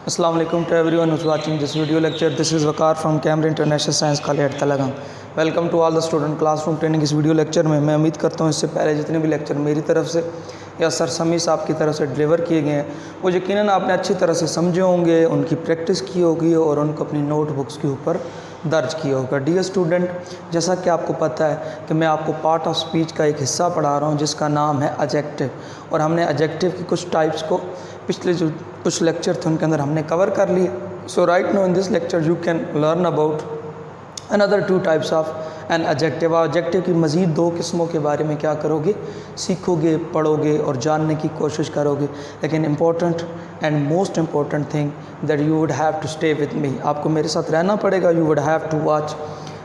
Assalamu alaikum to everyone who's watching this video lecture. This is Waqar from Camera International Science College at Talagam. Welcome to all the student classroom training. इस video lecture में मैं उम्मीद करता हूँ इससे पहले जितने भी लेक्चर मेरी तरफ से या सर समी साहब की तरफ से डिलीवर किए गए हैं वो यकीनन आपने अच्छी तरह से समझे होंगे, उनकी प्रैक्टिस की होगी और उनको अपनी नोटबुक्स के ऊपर दर्ज किया होगा। डियर स्टूडेंट, जैसा कि आपको पता है कि मैं आपको पार्ट ऑफ स्पीच का एक हिस्सा पढ़ा रहा हूँ जिसका नाम है एडजेक्टिव, और हमने एडजेक्टिव की कुछ टाइप्स को पिछले जो कुछ लेक्चर थे उनके अंदर हमने कवर कर लिए। So right now in this lecture you can learn about another 2 types of an adjective. Adjective की मज़ीद 2 किस्मों के बारे में क्या करोगे, सीखोगे, पढ़ोगे और जानने की कोशिश करोगे। लेकिन important and most important thing that you would have to stay with me, आपको मेरे साथ रहना पड़ेगा। You would have to watch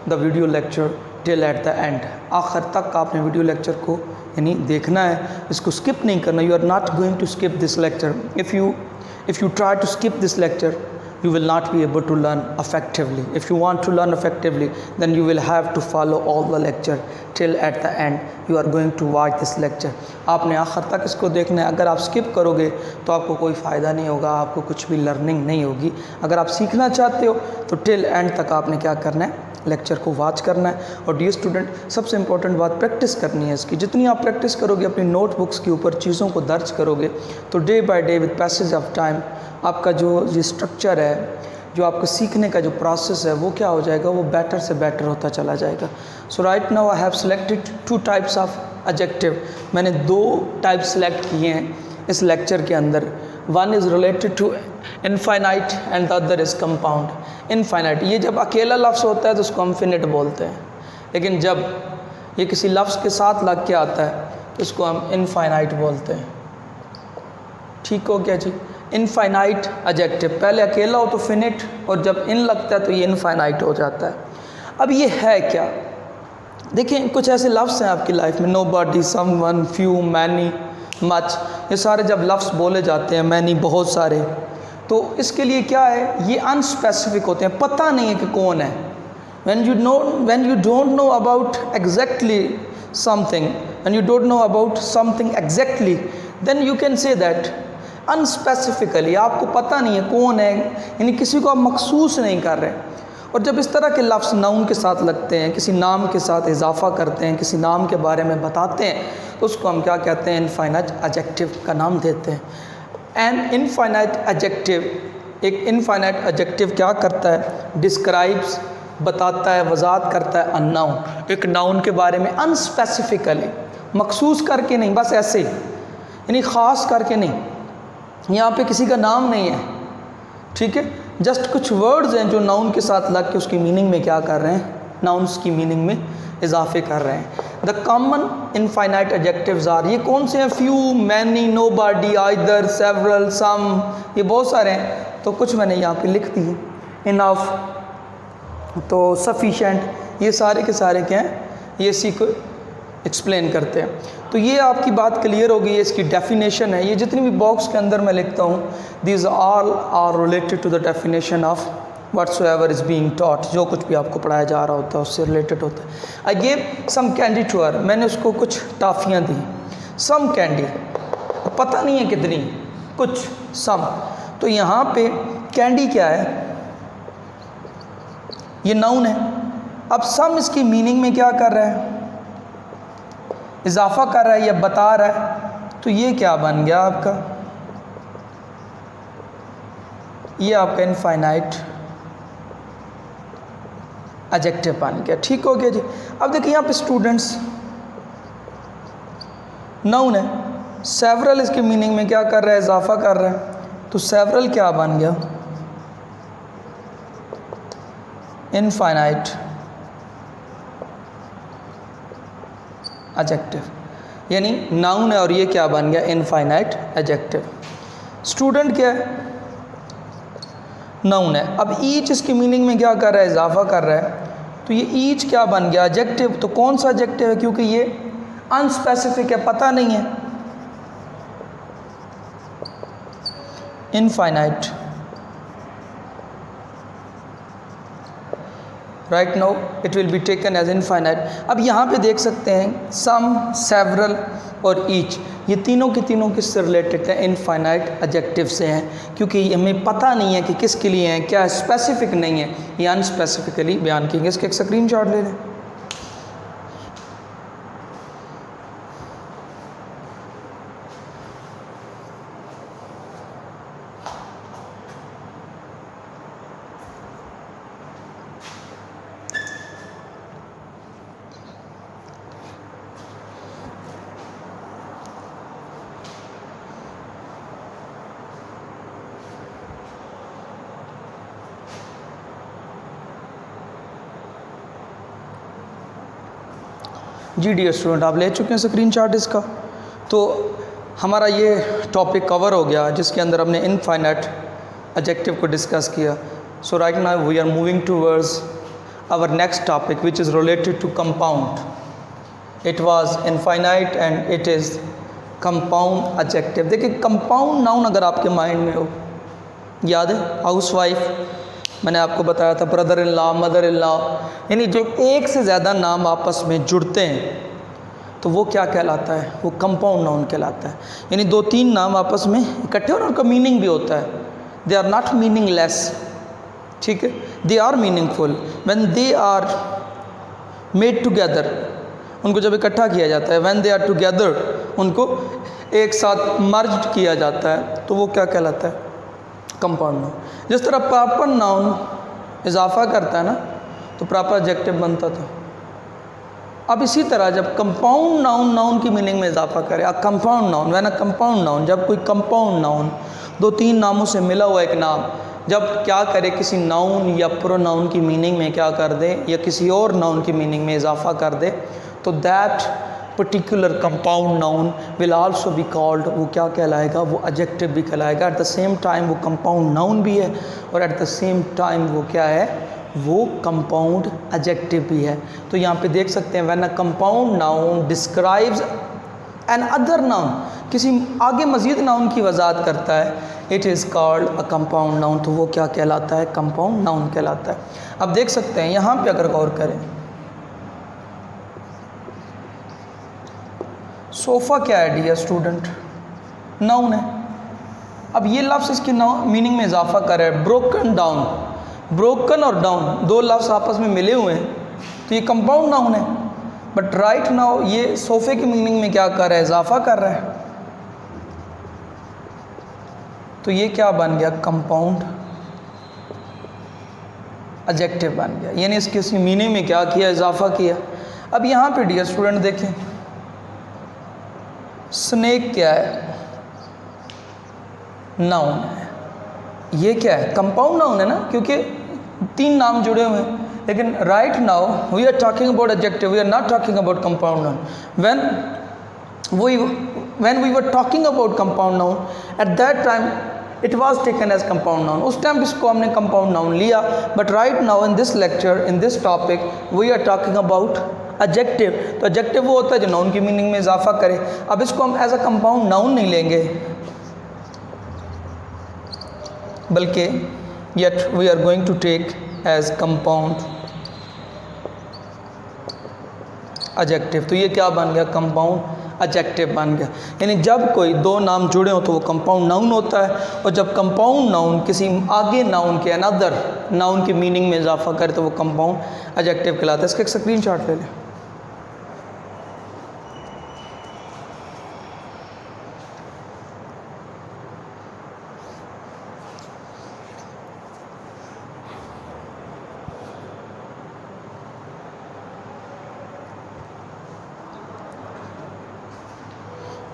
the video lecture till at the end, आखिर तक आपने वीडियो लेक्चर को यानी देखना है, इसको स्किप नहीं करना। You are not going to skip this lecture. If you try to skip this lecture you will not be able to learn effectively. If you want to learn effectively, then you will have to follow all the lecture till at the end. You are going to watch this lecture. आपने आखिर तक इसको देखना है। अगर आप skip करोगे तो आपको कोई फ़ायदा नहीं होगा, आपको कुछ भी लर्निंग नहीं होगी। अगर आप सीखना चाहते हो तो टिल एंड तक आपने क्या करना है, लेक्चर को वॉच करना है। और डियर स्टूडेंट, सबसे इम्पोर्टेंट बात प्रैक्टिस करनी है इसकी। जितनी आप प्रैक्टिस करोगे, अपनी नोटबुक्स के ऊपर चीज़ों को दर्ज करोगे, तो day by day with passage of time आपका जो ये स्ट्रक्चर है, जो आपको सीखने का जो प्रोसेस है वो क्या हो जाएगा, वो बेटर से बेटर होता चला जाएगा। So right now I have selected 2 types of adjective. मैंने 2 टाइप सेलेक्ट किए हैं इस लेक्चर के अंदर। One is related to infinite and the other is compound. Infinite ये जब अकेला लफ्ज़ होता है तो उसको हम फिनिट बोलते हैं, लेकिन जब ये किसी लफ्ज़ के साथ लग के आता है तो इसको हम इनफाइनाइट बोलते हैं। ठीक हो गया जी। इनफाइनाइट एडजेक्टिव, पहले अकेला हो तो फिनिट, और जब इन लगता है तो ये इनफाइनाइट हो जाता है। अब ये है क्या, देखिए कुछ ऐसे लफ्ज़ हैं आपकी लाइफ में, नो बॉडी, सम वन, फ्यू, मैनी, मच, ये सारे जब लफ्ज़ बोले जाते हैं, मैनी, बहुत सारे, तो इसके लिए क्या है, ये अनस्पेसिफिक होते हैं, पता नहीं है कि कौन है। when you don't know about exactly something, when you don't know about something exactly, then you can say that अनस्पेसिफिकली, आपको पता नहीं है कौन है, यानी किसी को आप मखसूस नहीं कर रहे। और जब इस तरह के लफ्ज़ नाउन के साथ लगते हैं, किसी नाम के साथ इजाफा करते हैं, किसी नाम के बारे में बताते हैं, तो उसको हम क्या कहते हैं, इनफाइनाइट एडजेक्टिव का नाम देते हैं। एन इनफाइनाइट एडजेक्टिव, एक इनफाइनाइट एडजेक्टिव क्या करता है, डिस्क्राइब्स, बताता है, वजाहत करता है, अननाउन, एक नाउन के बारे में अनस्पेसिफिकली, मखसूस करके नहीं, बस ऐसे यानी ख़ास करके नहीं, यहाँ पे किसी का नाम नहीं है, ठीक है, जस्ट कुछ वर्ड्स हैं जो नाउन के साथ लग के उसकी मीनिंग में क्या कर रहे हैं, नाउन्स की मीनिंग में इजाफे कर रहे हैं। The common infinite adjectives are, ये कौन से हैं, few, many, nobody, either, several, some, ये बहुत सारे हैं, तो कुछ मैंने यहाँ पे लिख दिए। इनफ, तो सफिशेंट, ये सारे के सारे क्या हैं, ये इसी को एक्सप्लेन करते हैं। तो ये आपकी बात क्लियर हो गई है, इसकी डेफिनेशन है। ये जितनी भी बॉक्स के अंदर मैं लिखता हूँ, these all are related to the definition of whatsoever is being taught, जो कुछ भी आपको पढ़ाया जा रहा होता है उससे रिलेटेड होता है। I gave some candy to her, मैंने उसको कुछ टाफ़ियाँ दी। सम कैंडी, पता नहीं है कितनी, कुछ, सम, तो यहाँ पे कैंडी क्या है, ये नाउन है। अब सम इसकी मीनिंग में क्या कर रहा है, इजाफा कर रहा है या बता रहा है, तो ये क्या बन गया आपका, ये आपका इनफाइनाइट एडजेक्टिव बन गया। ठीक हो गया जी। अब देखिए यहाँ पे स्टूडेंट्स, नाउन है, सेवरल इसकी मीनिंग में क्या कर रहा है, इजाफा कर रहा है, तो सेवरल क्या बन गया, इनफाइनाइट एडजेक्टिव, यानी नाउन है और ये क्या बन गया, इनफाइनाइट एडजेक्टिव। स्टूडेंट क्या है, नाउन है। अब ईच इसकी मीनिंग में क्या कर रहा है, इजाफा कर रहा है, तो ये ईच क्या बन गया, एडजेक्टिव। तो कौन सा एडजेक्टिव है, क्योंकि ये अनस्पेसिफिक है, पता नहीं है, infinite right now it will be taken as infinite. अब यहाँ पे देख सकते हैं सम, सेवरल और ईच, ये तीनों के तीनों किससे रिलेटेड है? इनफाइनाइट एडजेक्टिव से हैं, क्योंकि हमें पता नहीं है कि किसके लिए हैं, क्या स्पेसिफिक नहीं है, ये अनस्पेसिफिकली बयान किएंगे। इसके एक स्क्रीनशॉट ले लें। जी डियर स्टूडेंट, आप ले चुके हैं स्क्रीनशॉट इसका। तो हमारा ये टॉपिक कवर हो गया जिसके अंदर हमने इनफाइनाइट एडजेक्टिव को डिस्कस किया। So right now we are moving towards our next topic which is related to compound. It was infinite and it is compound adjective. देखिए कंपाउंड नाउन अगर आपके माइंड में हो, याद है हाउसवाइफ, मैंने आपको बताया था brother in law, mother in law, यानी जो एक से ज़्यादा नाम आपस में जुड़ते हैं तो वो क्या कहलाता है? वो कंपाउंड नाउन कहलाता है। यानी दो तीन नाम आपस में इकट्ठे और उनका मीनिंग भी होता है। दे आर नॉट मीनिंगलेस, ठीक है, they are meaningful when they are made together. उनको जब इकट्ठा किया जाता है, व्हेन दे आर टुगेदर, उनको एक साथ मर्ज किया जाता है तो वो क्या कहलाता है? Compound noun. जिस तरह प्रॉपर नाउन इजाफा करता है ना तो प्रॉपर एडजेक्टिव बनता था। अब इसी तरह जब कंपाउंड नाउन नाउन की मीनिंग में इजाफा करे, अ compound noun, when a compound noun, जब कोई कंपाउंड नाउन दो तीन नामों से मिला हुआ एक नाम जब क्या करे, किसी नाउन या प्रोनाउन की मीनिंग में क्या कर दे या किसी और नाउन की मीनिंग में इजाफा कर दे, तो that particular compound noun will also be called, वो क्या कहलाएगा? वो एडजेक्टिव भी कहलाएगा। एट द सेम टाइम वो कंपाउंड नाउन भी है और एट द सेम टाइम वो क्या है? वो कंपाउंड एडजेक्टिव भी है। तो यहाँ पे देख सकते हैं when a compound noun describes an other noun, किसी आगे मज़ीद नाउन की वजाहत करता है, it is called a compound noun, तो वो क्या कहलाता है? कंपाउंड नाउन कहलाता है। अब देख सकते हैं यहाँ पे अगर गौर करें, सोफ़ा क्या है डियर स्टूडेंट? नाउन है। अब ये लफ्ज़ इसकी मीनिंग में इजाफा कर रहा है, ब्रोकन डाउन। ब्रोकन और डाउन दो लफ्ज़ आपस में मिले हुए हैं तो ये कंपाउंड नाउन है। बट राइट नाउ ये सोफ़े की मीनिंग में क्या कर रहा है? इजाफा कर रहा है, तो ये क्या बन गया? कंपाउंड एडजेक्टिव बन गया। यानी इसकी मीनिंग में क्या किया? इजाफा किया। अब यहाँ पे डियर स्टूडेंट देखें, स्नेक क्या है? नाउन है। ये क्या है? कंपाउंड नाउन है ना, क्योंकि तीन नाम जुड़े हुए हैं। लेकिन right now we are talking about adjective, we are not talking about compound noun. When we were talking about compound noun, at that time it was taken as compound noun, उस टाइम इसको हमने compound noun लिया। But right now in this lecture, in this topic, we are talking about adjective. तो adjective वो होता है जो noun की मीनिंग में इजाफा करे। अब इसको हम एज अ कंपाउंड नाउन नहीं लेंगे, बल्कि yet we are going to take as compound adjective. तो ये क्या बन गया? कंपाउंड एडजेक्टिव बन गया। यानी जब कोई दो नाम जुड़े हो तो वो कंपाउंड नाउन होता है, और जब कंपाउंड नाउन किसी आगे नाउन के अनदर नाउन की मीनिंग में इजाफा करे तो वो कंपाउंड एडजेक्टिव कहलाता है। इसका एक स्क्रीनशॉट ले लें।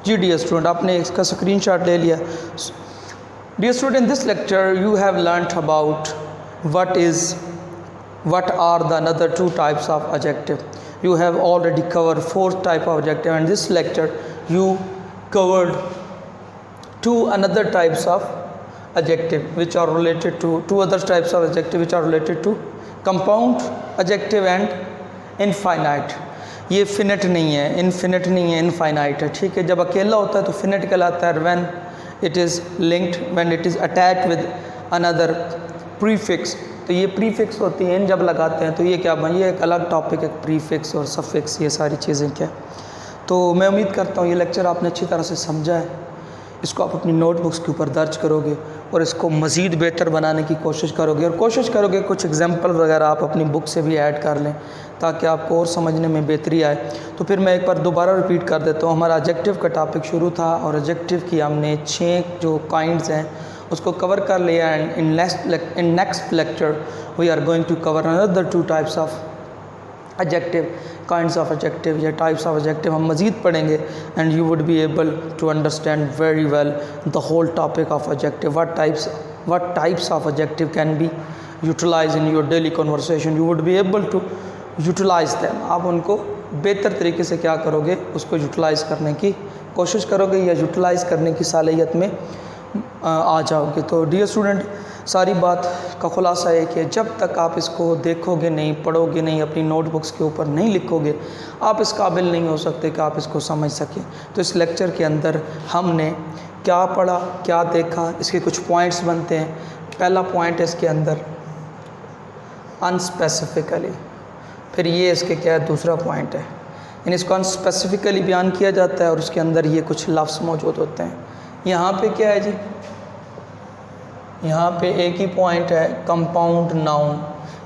जी डियर स्टूडेंट, आपने इसका स्क्रीनशॉट ले लिया। Dear student, in this lecture you have learned about what are the another two types of adjective. You have already covered fourth type of adjective, and this lecture you covered two another types of adjective which are related to two other types of adjective which are related to compound adjective and infinite. ये finite नहीं है, infinite नहीं है, infinite है। ठीक है, जब अकेला होता है तो फिनिट कहलाता है, when it is linked, when it is attached with another prefix तो ये प्रीफिक्स होती हैं, इन जब लगाते हैं तो ये क्या बन, ये एक अलग टॉपिक है, प्रीफिक्स और सफिक्स, ये सारी चीज़ें क्या। तो मैं उम्मीद करता हूँ ये लेक्चर आपने अच्छी तरह से समझा है, इसको आप अपनी नोटबुक्स के ऊपर दर्ज करोगे और इसको मज़ीद बेहतर बनाने की कोशिश करोगे, और कोशिश करोगे कुछ एग्जाम्पल वगैरह आप अपनी बुक से भी ऐड कर लें ताकि आपको और समझने में बेहतरी आए। तो फिर मैं एक बार दोबारा रिपीट कर देता हूँ, हमारा एडजेक्टिव का टॉपिक शुरू था और एडजेक्टिव की हमने 6 जो काइंड्स हैं उसको कवर कर लिया। And in next lecture we are going to cover another 2 types of adjective, kinds of adjective या टाइप्स ऑफ एडजेक्टिव हम मज़ीद पढ़ेंगे। And you would be able to understand very well the whole topic of adjective, what types of adjective can be utilized in your daily conversation, you would be able to utilize them। आप उनको बेहतर तरीके से क्या करोगे, उसको utilise करने की कोशिश करोगे या यूटिलाइज़ करने की सालियत में आ जाओगे। तो डियर स्टूडेंट, सारी बात का ख़ुलासा है कि जब तक आप इसको देखोगे नहीं, पढ़ोगे नहीं, अपनी नोटबुक्स के ऊपर नहीं लिखोगे, आप इस काबिल नहीं हो सकते कि आप इसको समझ सकें। तो इस लेक्चर के अंदर हमने क्या पढ़ा, क्या देखा, इसके कुछ पॉइंट्स बनते हैं। पहला पॉइंट है इसके अंदर अनस्पेसिफिकली, फिर ये इसके क्या है दूसरा पॉइंट है, यानी इसको अनस्पेसिफिकली बयान किया जाता है और उसके अंदर ये कुछ लफ्ज़ मौजूद होते हैं। यहाँ पे क्या है जी, यहाँ पे एक ही पॉइंट है कंपाउंड नाउन,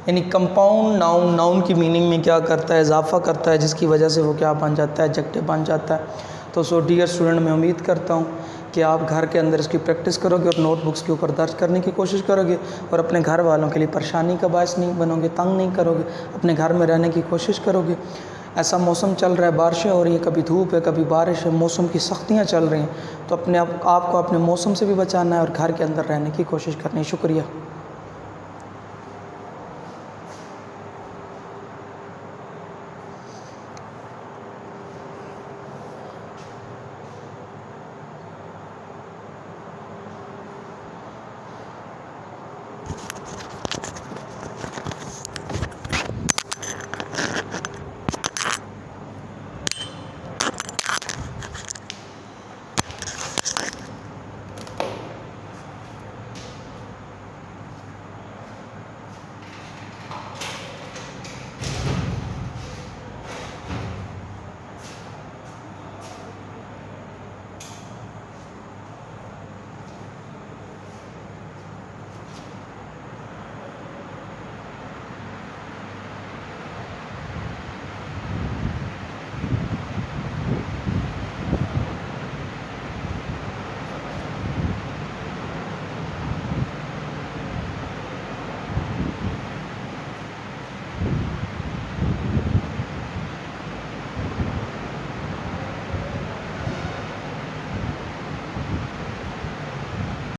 यानी कंपाउंड नाउन, नाउन की मीनिंग में क्या करता है, इजाफा करता है, जिसकी वजह से वो क्या बन जाता है, एडजेक्टिव बन जाता है। तो सो डियर स्टूडेंट, मैं उम्मीद करता हूँ कि आप घर के अंदर इसकी प्रैक्टिस करोगे और नोटबुक्स के ऊपर दर्ज करने की कोशिश करोगे और अपने घर वालों के लिए परेशानी का बायस नहीं बनोगे, तंग नहीं करोगे, अपने घर में रहने की कोशिश करोगे। ऐसा मौसम चल रहा है, बारिशें हो रही हैं, कभी धूप है कभी बारिश है, मौसम की सख्तियाँ चल रही हैं, तो अपने आपको अपने मौसम से भी बचाना है और घर के अंदर रहने की कोशिश करनी है। शुक्रिया।